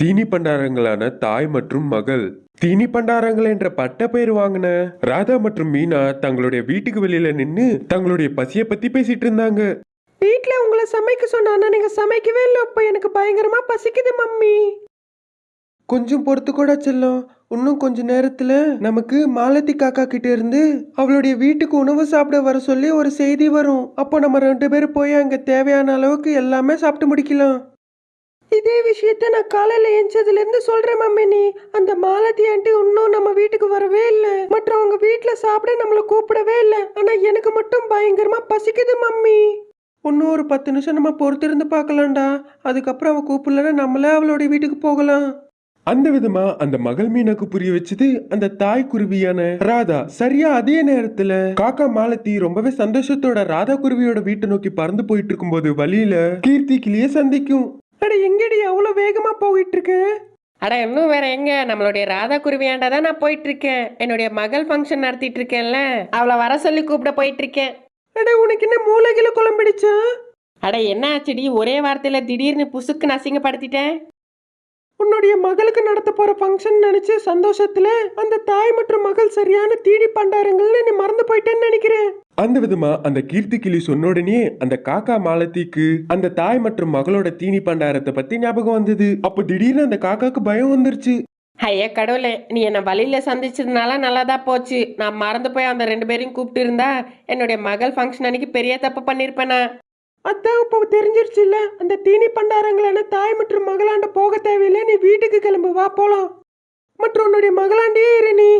தீனி பண்டாரங்களான தாய் மற்றும் மகள். தீனி பண்டாரங்கள் என்ற பட்ட பெயர் வாங்கின ராதா மற்றும் மீனா தங்களுடைய வீட்டுக்கு வெளியில நின்னு தங்களுடைய பசிய பத்தி பேசிட்டு இருந்தாங்க. வீட்ல உங்களை சமைக்க சொன்னா நீங்க சமைக்கவே இல்லை. இப்ப எனக்கு பயங்கரமா பசிக்குது மம்மி. கொஞ்சம் பொறுத்து கூட செல்லம். இன்னும் கொஞ்ச நேரத்துல நமக்கு மாலதி காக்கா கிட்ட இருந்து அவளுடைய வீட்டுக்கு உணவு சாப்பிட வர சொல்லி ஒரு செய்தி வரும். அப்போ நம்ம 2 பேரும் போய் அங்க தேவையான அளவுக்கு எல்லாமே சாப்பிட்டு முடிக்கலாம். இதே விஷயத்த நான் காலையில எஞ்சதுல இருந்து சொல்றேன் மம்மி. நீ அந்த மாலதி ஆண்டி இன்னும் நம்ம வீட்டுக்கு வரவே இல்லை. மற்றவங்க வீட்டுல சாப்பிட நம்மளை கூப்பிடவே இல்லை. ஆனா எனக்கு மட்டும் பயங்கரமா பசிக்குது மம்மி. இன்னும் ஒரு 10 நிமிஷம் நம்ம பொறுத்திருந்து பார்க்கலாம்டா. அதுக்கப்புறம் அவ கூப்பிடலன்னா நம்மளே அவளுடைய வீட்டுக்கு போகலாம். அந்த விதமா அந்த மகள் மீனாக்கு புரிய வச்சது அந்த தாய் குருவியான ராதா. சரியா அதே நேரத்துல காக்கா மாலத்தி ரொம்பவே சந்தோஷத்தோட ராதா குருவியோட வீட்டை நோக்கி பறந்து போயிட்டு இருக்கும்போது வழியில கீர்த்தி கிளிய சந்திக்கும். அட எங்கடி அவ்வளவு வேகமா போயிட்டு இருக்கு? அட இன்னும் வேற எங்க, நம்மளுடைய ராதா குருவியாண்டா தான் நான் போயிட்டு இருக்கேன். என்னுடைய மகள் ஃபங்க்ஷன் நடத்திட்டு இருக்கேன்ல, அவளை வர சொல்லி கூப்பிட போயிட்டு இருக்கேன். அட உனக்கு என்ன மூளைகில குழம்பிடுச்சா? அட என்ன ஆச்சுடி, ஒரே வார்த்தையில திடீர்னு புசுக்கு அசிங்கப்படுத்திட்டேன். உன்னுடைய மகளுக்கு நடத்த போற ஃபங்க்ஷன் நினைச்சு சந்தோஷத்துல அந்த தாய் மற்றும் மகள் சரியான தீனி பண்டாரங்கள்னு நீ மறந்து போயிட்டேன்னு நினைக்கிறேன். அந்த விதமா அந்த கீர்த்தி கிளி சொன்ன உடனே அந்த காக்கா மாலத்திக்கு அந்த தாய் மற்றும் மகளோட தீனி பண்டாரத்தை பத்தி ஞாபகம் வந்தது. அப்ப திடீர்னு அந்த காக்காக்கு பயம் வந்துருச்சு. ஐயா கடவுளே, நீ என்னை வழியில சந்திச்சதுனால நல்லாதான் போச்சு. நான் மறந்து போய் அந்த 2 பேரையும் கூப்பிட்டு இருந்தா என்னுடைய மகள் ஃபங்க்ஷன் அன்னைக்கு பெரிய தப்பு பண்ணிருப்பேனா. அதான் இப்போ தெரிஞ்சிருச்சு இல்ல, அந்த தீனி பண்டாரங்களான தாய் மற்றும் மகளாண்ட போக தேவையில்லை. நீ வீட்டுக்கு கிளம்பு, வா போலாம். மற்றும் உன்னுடைய மகளாண்டே இரு நீ.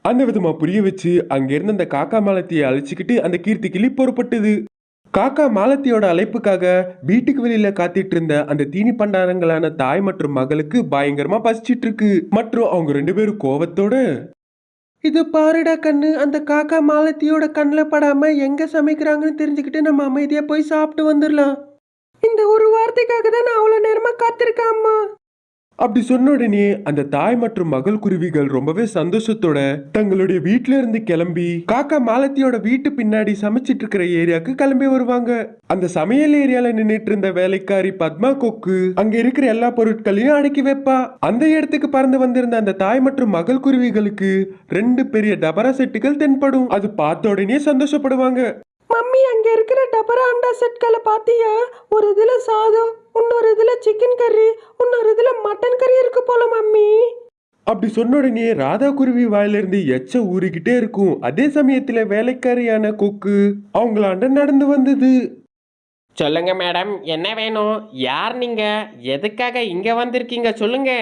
அந்த விதமா புரிய வச்சு அங்க இருந்த அந்த காக்கா மாலத்தியை அழைச்சிக்கிட்டு அந்த கீர்த்தி கிளி புறப்பட்டது. காக்கா மாலத்தியோட அழைப்புக்காக வீட்டுக்கு வெளியில காத்திட்டு இருந்த அந்த தீனி பண்டாரங்களான தாய் மற்றும் மகளுக்கு பயங்கரமா பசிச்சிட்டு இருக்கு. மற்றும் அவங்க 2 பேரும் கோவத்தோட, இது பாருடா கண்ணு, அந்த காக்கா மாலத்தியோட கண்ணில் படாம எங்க சமைக்கிறாங்கன்னு தெரிஞ்சுக்கிட்டு நம்ம அமைதியா போய் சாப்பிட்டு வந்துடலாம். இந்த ஒரு வார்த்தைக்காக தான் நான் அவ்வளவு நேரமா காத்திருக்கேன் அம்மா. அப்படி சொன்ன உடனே அந்த தாய் மற்றும் மகள் குருவிகள் ரொம்பவே சந்தோஷத்தோட தங்களுடைய வீட்டுல இருந்து கிளம்பி காக்கா மாலத்தியோட வீட்டு பின்னாடி சமைச்சிட்டு இருக்கிற ஏரியாவுக்கு கிளம்பி வருவாங்க. அந்த சமையல் ஏரியால நின்னுட்டு இருந்த வேலைக்காரி பத்மா கொக்கு அங்க இருக்கிற எல்லா பொருட்களையும் அடுக்கி வைப்பா. அந்த இடத்துக்கு பறந்து வந்திருந்த அந்த தாய் மற்றும் மகள் குருவிகளுக்கு 2 பெரிய டபரா செட்டுகள் தென்படும். அது பார்த்த உடனே சந்தோஷப்படுவாங்க. மம்மி, அங்க இருக்கிற டபரா அண்டா செட்களை பாத்தியா? ஒரு இதுல சாதம், இன்னொரு இதுல சிக்கன் கறி, இன்னொரு இதுல மட்டன் கறி இருக்கு போல மம்மி. அப்படி சொன்ன உடனே ராதா குருவி வாயிலிருந்து எச்ச ஊறிக்கிட்டே இருக்கும். அதே சமயத்துல வேலைக்காரியான கொக்கு அவங்களாண்ட நடந்து வந்தது. சொல்லுங்க மேடம், என்ன வேணும்? யார் நீங்க? எதுக்காக இங்க வந்திருக்கீங்க சொல்லுங்க.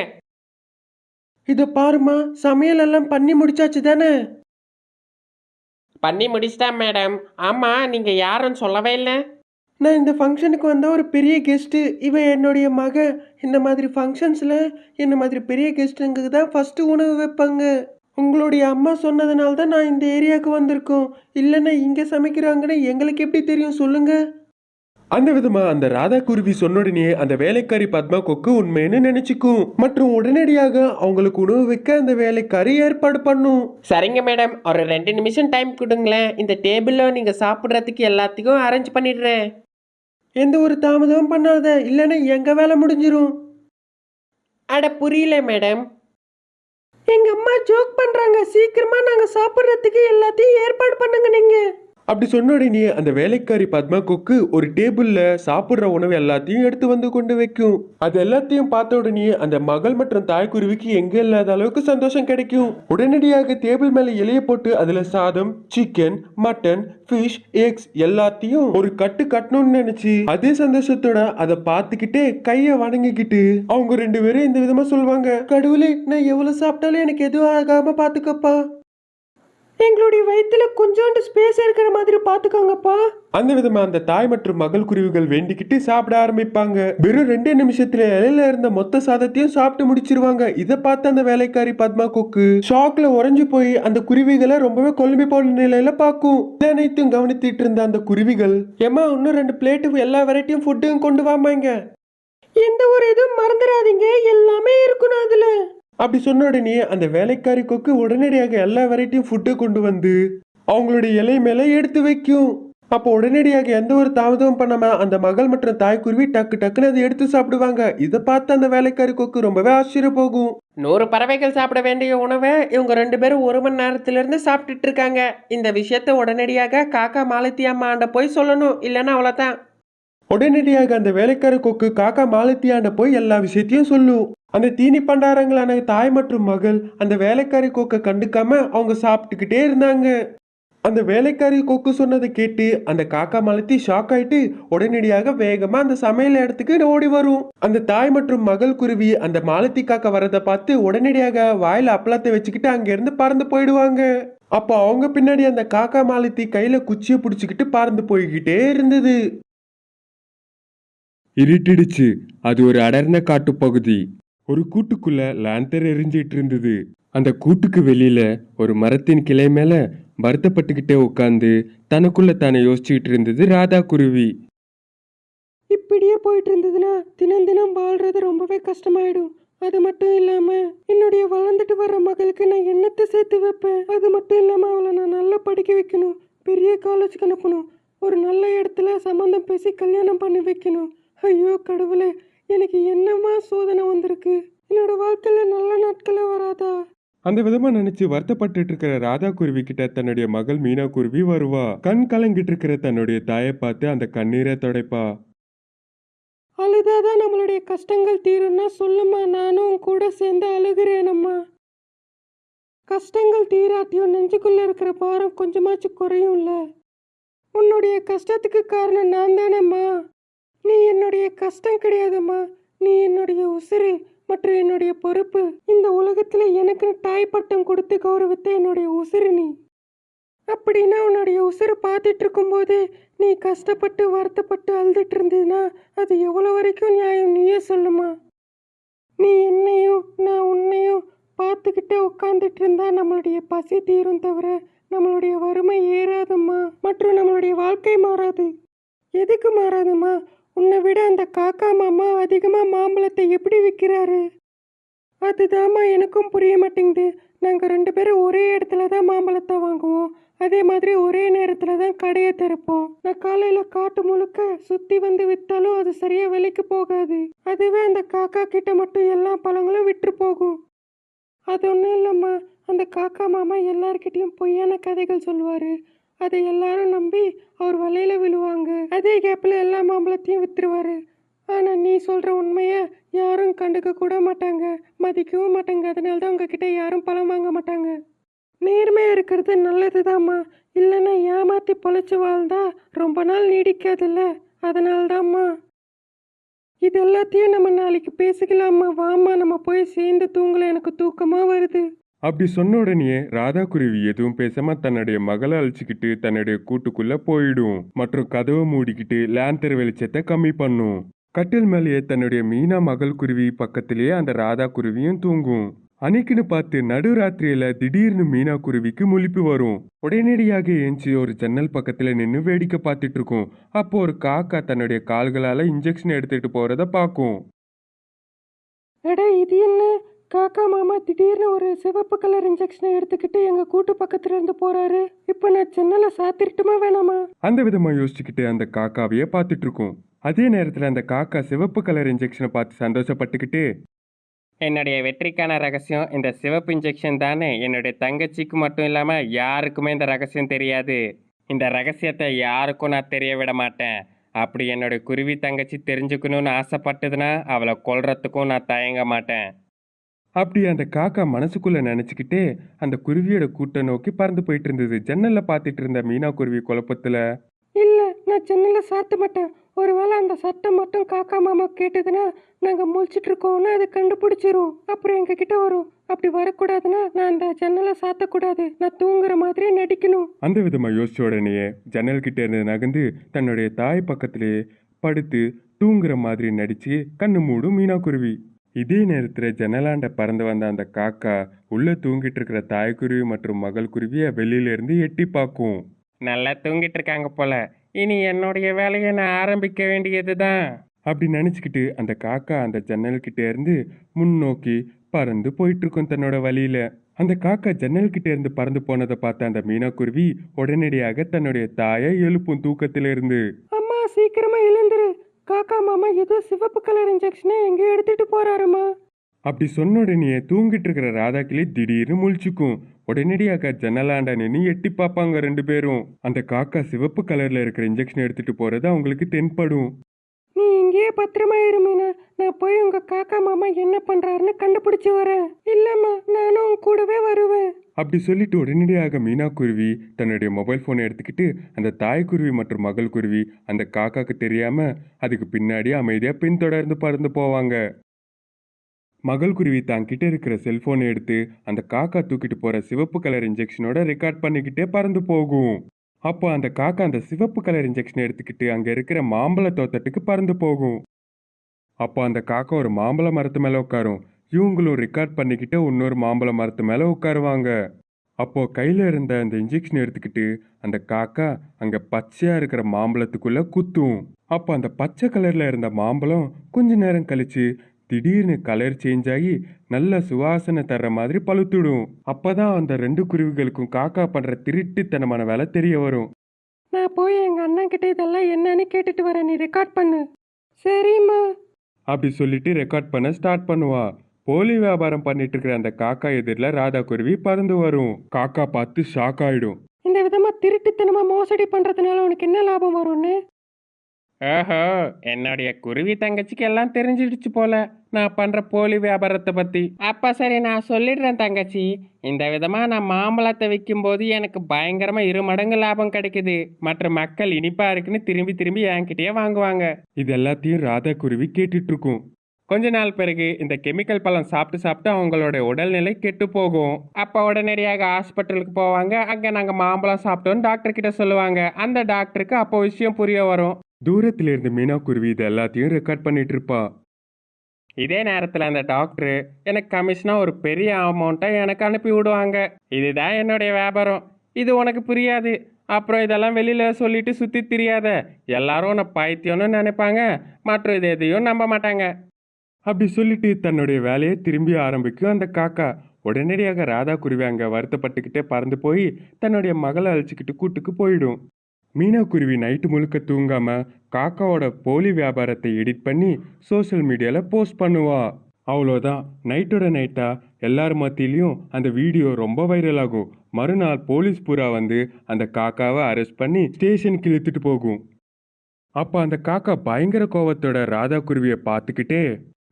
இத பாருமா, சமையல் எல்லாம் பண்ணி முடிச்சாச்சு தானே? பண்ணி முடிச்சிட்டா மேடம். ஆமா, நீங்க யாருன்னு சொல்லவே இல்லை. நான் இந்த ஃபங்க்ஷனுக்கு வந்த ஒரு பெரிய கெஸ்ட்டு. இவன் என்னுடைய மக. இந்த மாதிரி ஃபங்க்ஷன்ஸில் இந்த மாதிரி பெரிய கெஸ்ட்டுங்களுக்கு தான் ஃபஸ்ட்டு உணவு வைப்பாங்க. உங்களுடைய அம்மா சொன்னதுனால தான் நான் இந்த ஏரியாவுக்கு வந்திருக்கோம். இல்லைன்னா இங்கே சமைக்கிறாங்கன்னு எங்களுக்கு எப்படி தெரியும் சொல்லுங்க? அந்த விதமா அந்த ராதா குருவி சொன்ன உடனே அந்த வேலைக்காரி பத்மா கொக்கு உண்மைன்னு நினைச்சுக்கும். மற்றும் உடனடியாக அவங்களுக்கு உணவு வைக்க அந்த வேலைக்காரி ஏற்பாடு பண்ணும். சரிங்க மேடம், ஒரு 2 நிமிஷம் டைம் கொடுங்களேன். இந்த டேபிளில் நீங்க சாப்பிட்றதுக்கு எல்லாத்துக்கும் அரேஞ்ச் பண்ணிடுறேன். எந்த ஒரு தாமதமும் பண்ணாத, இல்லைன்னா எங்க வேலை முடிஞ்சிரும். அட புரியல மேடம். எங்க அம்மா ஜோக் பண்றாங்க. சீக்கிரமா நாங்க சாப்பிட்றதுக்கு எல்லாத்தையும் ஏற்பாடு பண்ணுங்க நீங்க. அப்படி சொன்ன உடனே அந்த வேலைக்காரி பத்மா கொக்கு ஒரு டேபிள்ல சாப்பிடுற உணவு எல்லாத்தையும் எடுத்து வந்து கொண்டு வைக்கும். அது எல்லாத்தையும் பார்த்த உடனே அந்த மகள் மற்றும் தாய்க்குருவிக்கு எங்க இல்லாத அளவுக்கு சந்தோஷம் கிடைக்கும். உடனடியாக டேபிள் மேல இலைய போட்டு அதுல சாதம், சிக்கன், மட்டன், ஃபிஷ், எக்ஸ் எல்லாத்தையும் ஒரு கட்டு கட்டணும்னு நினைச்சு அதே சந்தோஷத்தோட அதை பார்த்துக்கிட்டே கைய வணங்கிக்கிட்டு அவங்க 2 பேரும் இந்த விதமா சொல்லுவாங்க, கடவுளே, நான் எவ்வளவு சாப்பிட்டாலும் எனக்கு எதுவும் ஆகாம பாத்துக்கப்பா. எங்களுடைய வயிற்றுல கொஞ்சோண்டு ஸ்பேஸ் இருக்கிற மாதிரி பாத்துக்கோங்கப்பா. அந்த விதமா அந்த தாய் மற்றும் மகள் குருவிகள் வேண்டிக்கிட்டு சாப்பிட ஆரம்பிப்பாங்க. வெறும் 2 நிமிஷத்துல இலையில இருந்த மொத்த சாதத்தையும் சாப்பிட்டு முடிச்சிருவாங்க. இதை பார்த்து அந்த வேலைக்காரி பத்மா கொக்கு ஷாக்ல உறைஞ்சு போய் அந்த குருவிகளை ரொம்பவே குழம்பி போன நிலையில பார்க்கும். இதை அனைத்தும் கவனித்துட்டு இருந்த அந்த குருவிகள், ஏமா இன்னும் 2 பிளேட்டு எல்லா வெரைட்டியும் ஃபுட்டும் கொண்டு வாமாங்க. எந்த ஒரு இதுவும் மறந்துடாதீங்க, எல்லாமே இருக்கணும் அதுல. அப்படி சொன்ன உடனே அந்த வேலைக்காரி கொக்கு உடனடியாக எல்லா வெரைட்டியும் ஃபுட்டு கொண்டு வந்து அவங்களுடைய இலை மேல எடுத்து வைக்கும். அப்போ உடனடியாக எந்த ஒரு தாமதமும் பண்ணாம அந்த மகள் மற்றும் தாய்க்குருவி டக்கு டக்குன்னு அதை எடுத்து சாப்பிடுவாங்க. இதை பார்த்து அந்த வேலைக்காரி கொக்கு ரொம்பவே ஆச்சரியம் போகும். 100 பறவைகள் சாப்பிட வேண்டிய உணவை இவங்க 2 பேரும் 1 மணி நேரத்திலிருந்து சாப்பிட்டுட்டு இருக்காங்க. இந்த விஷயத்தை உடனடியாக காக்கா மாலத்தி அம்மாண்ட போய் சொல்லணும், இல்லைன்னா அவ்வளோதான். உடனடியாக அந்த வேலைக்கார கொக்கு காக்கா மாலத்தியாண்ட போய் எல்லா விஷயத்தையும் சொல்லும். அந்த தீனி பண்டாரங்களான தாய் மற்றும் மகள் அந்த வேலைக்காரி கொக்கை கண்டுக்காம அவங்க சாப்பிட்டுக்கிட்டே இருந்தாங்க. அந்த வேலைக்காரி கொக்கு சொன்னதை கேட்டு அந்த காக்கா மாலத்தி ஷாக் ஆயிட்டு உடனடியாக வேகமா அந்த சமையல் இடத்துக்கு ஓடி வரும். அந்த தாய் மற்றும் மகள் குருவி அந்த மாலத்தி காக்கா வரதை பார்த்து உடனடியாக வாயில அப்பளத்தை வச்சுக்கிட்டு அங்கிருந்து பறந்து போயிடுவாங்க. அப்போ அவங்க பின்னாடி அந்த காக்கா மாலத்தி கையில குச்சியை பிடிச்சிக்கிட்டு பறந்து போய்கிட்டே இருந்தது. இருட்டிடுச்சு. அது ஒரு அடர்ந்த காட்டுப்பகுதி. ஒரு கூட்டுக்குள்ள லாந்தர் எரிஞ்சிட்டு இருந்தது. அந்த கூட்டுக்கு வெளியில ஒரு மரத்தின் கிளை மேல வருத்தப்பட்டுக்கிட்டே உட்காந்து தனக்குள்ள தானே யோசிச்சுக்கிட்டு இருந்தது ராதா குருவி. இப்படியே போயிட்டு இருந்ததுன்னா தினம் தினம் வாழ்றது ரொம்பவே கஷ்டமாயிடும். அது மட்டும் இல்லாம என்னுடைய வளர்ந்துட்டு வர்ற மகளுக்கு நான் என்னத்தை சேர்த்து வைப்பேன். அது மட்டும் இல்லாம அவளை நான் நல்லா படிக்க வைக்கணும், பெரிய காலேஜுக்கு அனுப்பணும், ஒரு நல்ல இடத்துல சம்மந்தம் பேசி கல்யாணம் பண்ணி வைக்கணும். ஐயோ கடவுளே, எனக்கு என்னமா சோதனை வந்திருக்கு. என்னோட வாழ்க்கையில நல்ல நாட்களே வராதா? அந்த விதமா நினைச்சு வருத்தப்பட்டு இருக்கிற ராதா குருவி கிட்ட தன்னுடைய மகள் மீனா குருவி வருவா. கண் கலங்கிட்டு இருக்கிற தன்னுடைய தாயை பார்த்து அந்த கண்ணீரை துடைப்பா. அழுதாதான் நம்மளுடைய கஷ்டங்கள் தீரும்னா சொல்லுமா, நானும் உன் கூட சேர்ந்து அழுகிறேனம்மா. கஷ்டங்கள் தீராட்டியும் நெஞ்சுக்குள்ள இருக்கிற பாரம் கொஞ்சமாச்சும் குறையும்ல. உன்னுடைய கஷ்டத்துக்கு காரணம் நான் தானேம்மா. நீ என்னுடைய கஷ்டம் கிடையாதும்மா, நீ என்னுடைய உசுறு மற்றும் என்னுடைய பொறுப்பு. இந்த உலகத்துல எனக்கு தாய் பட்டம் கொடுத்து கௌரவித்த என்னுடைய உசுறு நீ. அப்படின்னா உன்னுடைய உசுறு பார்த்துட்டு இருக்கும்போது நீ கஷ்டப்பட்டு வருத்தப்பட்டு அழுதுட்டு இருந்ததுன்னா அது எவ்வளோ வரைக்கும் நியாயம், நீயே சொல்லுமா. நீ என்னையும் நான் உன்னையும் பார்த்துக்கிட்டே உட்காந்துட்டு இருந்தா நம்மளுடைய பசி தீரும் தவிர நம்மளுடைய வறுமை ஏறாதும்மா, மற்றும் நம்மளுடைய வாழ்க்கை மாறாது. எதுக்கு மாறாதும்மா? உன்னை விட அந்த காக்கா மாமா அதிகமாக மாம்பழத்தை எப்படி விற்கிறாரு? அதுதாம்மா எனக்கும் புரிய மாட்டேங்குது. நாங்கள் 2 பேரும் ஒரே இடத்துல தான் மாம்பழத்தை வாங்குவோம், அதே மாதிரி ஒரே நேரத்தில் தான் கடையை திறப்போம். நான் காலையில் காட்டு முழுக்க சுற்றி வந்து விற்றாலும் அது சரியாக விலைக்கு போகாது. அதுவே அந்த காக்கா கிட்ட மட்டும் எல்லா பழங்களும் விற்று போகும். அது ஒன்றும் இல்லைம்மா, அந்த காக்கா மாமா எல்லார்கிட்டையும் பொய்யான கதைகள் சொல்லுவார். அதை எல்லாரும் நம்பி அவர் வலையில விழுவாங்க. அதே கேப்பில் எல்லா மாம்பழத்தையும் விற்றுருவாரு. ஆனால் நீ சொல்கிற உண்மையை யாரும் கண்டுக்க கூட மாட்டாங்க, மதிக்கவும் மாட்டாங்க. அதனால தான் உங்ககிட்ட யாரும் பழம் வாங்க மாட்டாங்க. நேர்மையாக இருக்கிறது நல்லது தாம்மா, இல்லைன்னா ஏமாற்றி பொழைச்சி வாழ்ந்தா ரொம்ப நாள் நீடிக்காதுல்ல. அதனால தாம்மா. இது எல்லாத்தையும் நம்ம நாளைக்கு பேசிக்கலாம்மா. வாம்மா நம்ம போய் சேர்ந்து தூங்கல, எனக்கு தூக்கமாக வருது. அப்படி சொன்ன உடனே ராதா குருவி எதுவும் பேசாம தன்னுடைய மகளை அழிச்சுக்கிட்டு தன்னுடைய கூட்டுக்குள்ள போயிடும். மற்றும் கதவை மூடிக்கிட்டு லேந்தர் வெளிச்சத்தை கம்மி பண்ணும். கட்டில் மேலேயே தன்னுடைய மீனா மகள் குருவி பக்கத்திலேயே அந்த ராதா குருவியும் தூங்கும். அன்னைக்குன்னு பார்த்து நடுராத்திரியில திடீர்னு மீனா குருவிக்கு முழிப்பு வரும். உடனடியாக ஏஞ்சி ஒரு ஜன்னல் பக்கத்துல நின்று வேடிக்கை பார்த்துட்டு இருக்கும். அப்போ ஒரு காக்கா தன்னுடைய கால்களால இன்ஜெக்ஷன் எடுத்துட்டு போறத பார்க்கும். எடா இது என்ன? காக்கா மாமா திடீர்னு ஒரு சிவப்பு கலர் இன்ஜெக்ஷனை எடுத்துக்கிட்டு எங்கள் கூட்டு பக்கத்துல இருந்து போறாரு. இப்போ நான் ஜன்னலை சாத்திரட்டுமா வேணாமா? அந்த விதமா யோசிச்சுக்கிட்டு அந்த காக்காவையே பார்த்துட்டு இருக்கும். அதே நேரத்துல அந்த காக்கா சிவப்பு கலர் இன்ஜெக்ஷனை பார்த்து சந்தோஷப்பட்டுக்கிட்டு, என்னுடைய வெற்றிக்கான ரகசியம் இந்த சிவப்பு இன்ஜெக்ஷன் தானே. என்னுடைய தங்கச்சிக்கு மட்டும் இல்லாமல் யாருக்குமே இந்த ரகசியம் தெரியாது. இந்த ரகசியத்தை யாருக்கும் நான் தெரிய விட மாட்டேன். அப்படி என்னுடைய குருவி தங்கச்சி தெரிஞ்சுக்கணும்னு ஆசைப்பட்டதுன்னா அவளை கொல்றதுக்கும் நான் தயங்க மாட்டேன். அப்படி அந்த காக்கா மனசுக்குள்ள நினைச்சுக்கிட்டே அந்த குருவியோட கூட்டை நோக்கி பறந்து போயிட்டு இருந்தது. ஜன்னல்ல பார்த்துட்டு இருந்த மீனா குருவி குழப்பத்துல, இல்லை, நான் ஜன்னலை சாத்த மாட்டேன். ஒருவேளை அந்த சட்டம் மட்டும் காக்கா மாமா கேட்டதுன்னா நாங்கள் முழிச்சிட்டு இருக்கோம்னு அதை கண்டுபிடிச்சிரும். அப்புறம் எங்ககிட்ட வரும். அப்படி வரக்கூடாதுன்னா நான் அந்த ஜன்னலை சாத்தக்கூடாது. நான் தூங்குற மாதிரி நடிக்கணும். அந்த விதமா யோசிச்ச உடனே ஜன்னல் கிட்ட இருந்து நகர்ந்து தன்னுடைய தாய் பக்கத்திலேயே படுத்து தூங்குற மாதிரி நடிச்சு கண்ணு மூடும் மீனா குருவி. இதே நேரத்துல ஜன்னலாண்ட பறந்து வந்த அந்த காக்கா உள்ள தூங்கிட்டு இருக்கிற தாய்க்குருவி மற்றும் மகள் குருவியை வெளியில இருந்து எட்டி பார்க்கும். நல்லா தூங்கிட்டு இருக்காங்க போல, இனி என்னுடைய வேலையை நான் ஆரம்பிக்க வேண்டியது தான். அப்படி நினைச்சுக்கிட்டு அந்த காக்கா அந்த ஜன்னல் கிட்ட இருந்து முன்னோக்கி பறந்து போயிட்டு இருக்கும் தன்னோட வழியில. அந்த காக்கா ஜன்னல் கிட்ட இருந்து பறந்து போனதை பார்த்த அந்த மீனாக்குருவி உடனடியாக தன்னுடைய தாயை எழுப்பும் தூக்கத்திலிருந்து. அம்மா சீக்கிரமா எழுந்துரு. காக்கா மாமா ஏதோ சிவப்பு கலர் இன்ஜெக்ஷனை எங்கேயோ எடுத்துட்டு போறாருமா. அப்படி சொன்ன உடனே தூங்கிட்டு இருக்கிற ராதாக்கிளி திடீர்னு முழிச்சுக்கும். உடனடியாக ஜன்னலாண்ட நின்று எட்டி பார்ப்பாங்க ரெண்டு பேரும். அந்த காக்கா சிவப்பு கலர்ல இருக்கிற இன்ஜெக்ஷன் எடுத்துட்டு போறது அவங்களுக்கு தென்படும். நீ இங்கேயே பத்திரமா இரு மீனா. நான் போய் உங்க காக்கா மாமா என்ன பண்றாருன்னு கண்டுபிடிச்சு வரேன். இல்லம்மா நானும் உன் கூடவே வருவேன். அப்படி சொல்லிட்டு உடனடியாக மீனாக்குருவி தன்னுடைய மொபைல் போனை எடுத்துக்கிட்டு அந்த தாய்க்குருவி மற்றும் மகள் குருவி அந்த காக்காக்கு தெரியாம அதுக்கு பின்னாடி அமைதியா பின்தொடர்ந்து பறந்து போவாங்க. மகள் குருவி தாங்கிட்ட இருக்கிற செல்போனை எடுத்து அந்த காக்கா தூக்கிட்டு போற சிவப்பு கலர் இன்ஜெக்ஷனோட ரெக்கார்ட் பண்ணிக்கிட்டே பறந்து போகும். அப்போ அந்த காக்கா அந்த சிவப்பு கலர் இன்ஜெக்ஷனை எடுத்துக்கிட்டு அங்க இருக்கிற மாம்பழ தோட்டத்துக்கு பறந்து போகும். அப்போ அந்த காக்கா ஒரு மாம்பழ மரத்து மேல உட்காரும். இவங்களும் ரெக்கார்ட் பண்ணிக்கிட்டு இன்னொரு மாம்பழ மரத்து மேல உட்காருவாங்க. அப்போ கையில இருந்த அந்த இன்ஜெக்ஷன் எடுத்துக்கிட்டு அந்த காக்கா அங்க பச்சையா இருக்கிற மாம்பழத்துக்குள்ள குத்தும். அப்போ அந்த பச்சை கலர்ல இருந்த மாம்பழம் கொஞ்ச நேரம் கழிச்சு திடீர்னு கலர் சேஞ்ச் ஆகி நல்ல சுவாசனை தர்ற மாதிரி பழுத்துடும். அப்பதான் அந்த ரெண்டு குருவிகளுக்கும் காக்கா பண்ற திருட்டுத்தனமான வேலை தெரிய வரும். நான் போய் எங்க அண்ணன் கிட்ட இதெல்லாம் என்னன்னு கேட்டுட்டு வரேன். நீ ரெக்கார்ட் பண்ணு. சரிம்மா. அப்படி சொல்லிட்டு ரெக்கார்ட் பண்ண ஸ்டார்ட் பண்ணுவா. போலி வியாபாரம் பண்ணிட்டு இருக்கிற அந்த காக்கா எதிரில் ராதா குருவி பறந்து வரும். காக்கா பார்த்து ஷாக் ஆயிடும். இந்த விதமா திருட்டுத்தனமா மோசடி பண்றதுனால உனக்கு என்ன லாபம் வரும்னு? ஓஹோ, என்னுடைய குருவி தங்கச்சிக்கு எல்லாம் தெரிஞ்சிடுச்சு போல நான் பண்ற போலி வியாபாரத்தை பத்தி. அப்ப சரி, நான் சொல்லிடுறேன் தங்கச்சி. இந்த விதமா நான் மாம்பழத்தை விற்கும் போது எனக்கு பயங்கரமா 2 மடங்கு லாபம் கிடைக்குது. மற்ற மக்கள் இனிப்பா இருக்குன்னு திரும்பி திரும்பி என்கிட்டயே வாங்குவாங்க. இது எல்லாத்தையும் ராதா குருவி கேட்டுட்டு இருக்கும். கொஞ்ச நாள் பிறகு இந்த கெமிக்கல் பழம் சாப்பிட்டு சாப்பிட்டு அவங்களோட உடல்நிலை கெட்டு போகும். அப்போ உடனடியாக ஹாஸ்பிட்டலுக்கு போவாங்க. அங்கே நாங்கள் மாம்பழம் சாப்பிட்டோன்னு டாக்டர் கிட்ட சொல்லுவாங்க. அந்த டாக்டருக்கு அப்போ விஷயம் புரிய வரும். தூரத்துல இருந்து மீனா குருவி இது எல்லாத்தையும் ரெக்கார்ட் பண்ணிட்டு இருப்பா. இதே நேரத்தில் அந்த டாக்டர் எனக்கு கமிஷனாக ஒரு பெரிய அமௌண்ட்டை எனக்கு அனுப்பி விடுவாங்க. இதுதான் என்னுடைய வியாபாரம். இது உனக்கு புரியாது. அப்புறம் இதெல்லாம் வெளியில் சொல்லிட்டு சுற்றி தெரியாத எல்லாரும் உன்னை பைத்தியம்னு நினைப்பாங்க. மற்ற இது எதையும் நம்ப மாட்டாங்க. அப்படி சொல்லிட்டு தன்னுடைய வேலையை திரும்பி ஆரம்பிக்கும் அந்த காக்கா. உடனடியாக ராதா குருவி அங்க வருத்தப்பட்டுக்கிட்டே பறந்து போய் தன்னுடைய மகளை அழைச்சிக்கிட்டு கூட்டுக்கு போயிடும். மீனா குருவி நைட்டு முழுக்க தூங்காம காக்காவோட போலி வியாபாரத்தை எடிட் பண்ணி சோஷியல் மீடியால போஸ்ட் பண்ணுவா. அவ்வளோதான், நைட்டோட நைட்டா எல்லார் மத்தியிலையும் அந்த வீடியோ ரொம்ப வைரல் ஆகும். மறுநாள் போலீஸ் பூரா வந்து அந்த காக்காவை அரெஸ்ட் பண்ணி ஸ்டேஷனுக்கு இழுத்துட்டு போகும். அப்போ அந்த காக்கா பயங்கர கோவத்தோட ராதா குருவியை பார்த்துக்கிட்டே,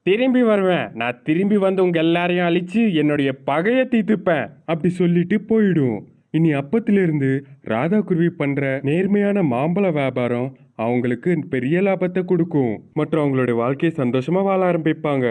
திரும்பி வருவேன், நான் திரும்பி வந்து உங்க எல்லாரையும் அழிச்சு என்னுடைய பகையை தீர்த்துப்பேன் அப்படி சொல்லிட்டு போயிடும். இனி அப்பத்திலிருந்து ராதா குருவி பண்ற நேர்மையான மாம்பழ வியாபாரம் அவங்களுக்கு பெரிய லாபத்தை கொடுக்கும் மற்றும் அவங்களுடைய வாழ்க்கையை சந்தோஷமா வாழ ஆரம்பிப்பாங்க.